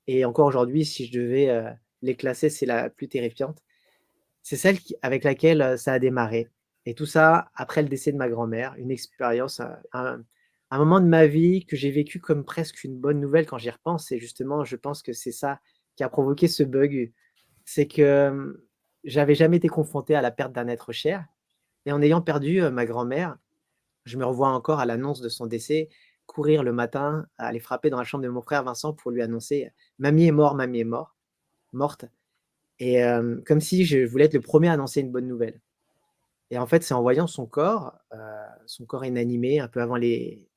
et encore aujourd'hui, si je devais, les classer, c'est la plus terrifiante. C'est celle qui avec laquelle, ça a démarré et tout ça après le décès de ma grand-mère, une expérience, un moment de ma vie que j'ai vécu comme presque une bonne nouvelle quand j'y repense et justement, je pense que c'est ça qui a provoqué ce bug. C'est que, j'avais jamais été confronté à la perte d'un être cher et en ayant perdu, ma grand-mère, je me revois encore à l'annonce de son décès, courir le matin, aller frapper dans la chambre de mon frère Vincent pour lui annoncer: mamie est morte» et comme si je voulais être le premier à annoncer une bonne nouvelle et en fait, c'est en voyant son corps inanimé un peu avant les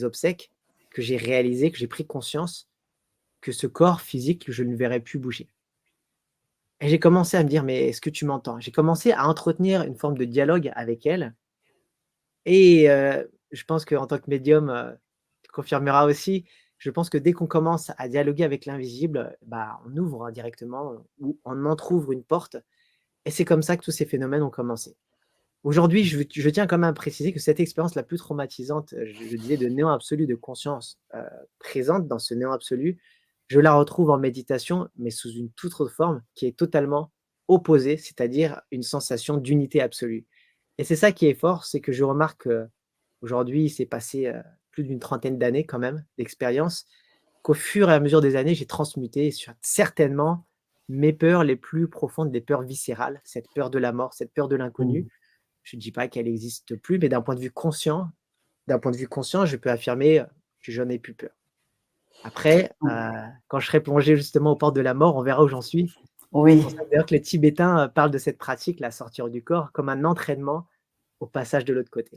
obsèques, que j'ai réalisé, que j'ai pris conscience que ce corps physique, je ne verrais plus bouger et j'ai commencé à me dire: «Mais est-ce que tu m'entends?» J'ai commencé à entretenir une forme de dialogue avec elle et je pense qu'en tant que médium, tu confirmeras aussi, je pense que dès qu'on commence à dialoguer avec l'invisible, bah, on ouvre directement ou on entrouvre une porte et c'est comme ça que tous ces phénomènes ont commencé. Aujourd'hui, je tiens quand même à préciser que cette expérience la plus traumatisante, je disais de néant absolu, de conscience, présente dans ce néant absolu, je la retrouve en méditation, mais sous une toute autre forme qui est totalement opposée, c'est-à-dire une sensation d'unité absolue et c'est ça qui est fort, c'est que je remarque qu'aujourd'hui, il s'est passé, plus d'une trentaine d'années quand même d'expérience, qu'au fur et à mesure des années, j'ai transmuté sur certainement mes peurs les plus profondes, des peurs viscérales, cette peur de la mort, cette peur de l'inconnu. Mmh. Je ne dis pas qu'elle n'existe plus, mais d'un point de vue conscient, je peux affirmer, que je n'ai plus peur. Après, quand je serai plongé justement aux portes de la mort, on verra où j'en suis. C'est Oui. pour ça d'ailleurs que les Tibétains, parlent de cette pratique, la sortir du corps, comme un entraînement au passage de l'autre côté.